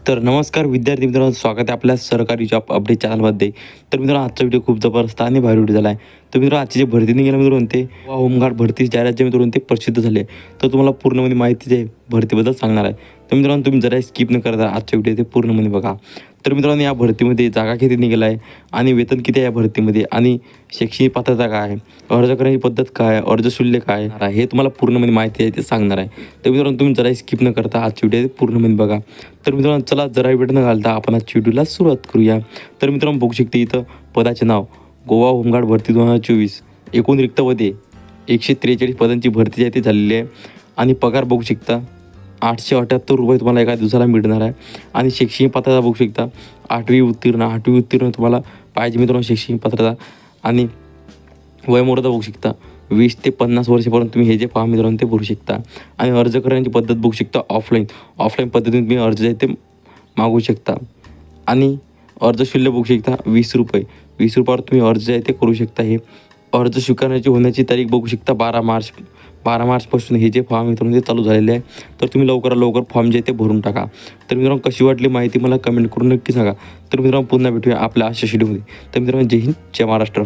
तर नमस्कार विद्यार्थी मित्रांनो, स्वागत आहे आपल्या सरकारी जॉब अपडेट चॅनलमध्ये. तर मित्रांनो, आजचा व्हिडिओ खूप जबरदस्त आणि भारी व्हिडिओ झाला आहे. तर मित्रांनो, आजची जी भरती निघाली मित्रांनो, ते होमगार्ड भरती जाहिरात जे मित्रांनो ते प्रसिद्ध झाले. तर तुम्हाला पूर्णमध्ये माहिती जे भरतीबद्दल सांगणार आहे. तर मित्रांनो, तुम्ही जरा स्किप न करता आजच्या व्हिडिओ ते पूर्णमध्ये बघा. तर मित्रांनो, या भरतीमध्ये जागा किती निघाला आहे आणि वेतन किती आहे या भरतीमध्ये आणि शैक्षणिक पात्रता काय आहे, अर्ज करण्याची पद्धत काय आहे, अर्ज शुल्क काय आहे, हे तुम्हाला पूर्णमध्ये माहिती आहे ते सांगणार आहे. तर मित्रांनो, तुम्ही जरा स्किप न करता आजची व्हिडिओ पूर्णमध्ये बघा. तर मित्रांनो, चला जरा वेळ न घालता आपण आजच्या व्हिडिओला सुरुवात करूया. तर मित्रांनो, बघू शकते इथं पदाचे नाव गोवा होमगार्ड भरती 2024. एकूण रिक्त पदे 143 पदांची भरती आहे ती झालेली आहे. आणि पगार बघू शकता 878 रुपये तुम्हाला एका दिवसाला मिळणार आहे. आणि शैक्षणिक पात्रता बघू शकता 8वी उत्तीर्ण तुम्हाला पाहिजे मित्रांनो शैक्षणिक पात्रता. आणि वयोमर्यादा बघू शकता 20 ते 50 वर्षापर्यंत तुम्ही हे जे फॉर्म मित्रांनो ते भरू शकता. आणि अर्ज करण्याची पद्धत बघू शकता ऑफलाईन पद्धतीने तुम्ही अर्ज आहे ते मागू शकता. आणि अर्ज शुल्क बघू शकता 20 रुपये. 20 रुपयावर तुम्ही अर्ज आहे ते करू शकता. हे अर्ज स्वीकारण्याची होण्याची तारीख बघू शकता 12 मार्चपासून हे जे फॉर्म मित्रांनो ते चालू झालेले आहे. तर तुम्ही लवकरात लवकर फॉर्म जे ते भरून टाका. तर मित्रांनो, कशी वाटली माहिती मला कमेंट करून नक्की सांगा. तर मित्रांनो, पुन्हा भेटूया आपल्या अशा व्हिडिओमध्ये. तर मित्रांनो, जय हिंद, जय महाराष्ट्र.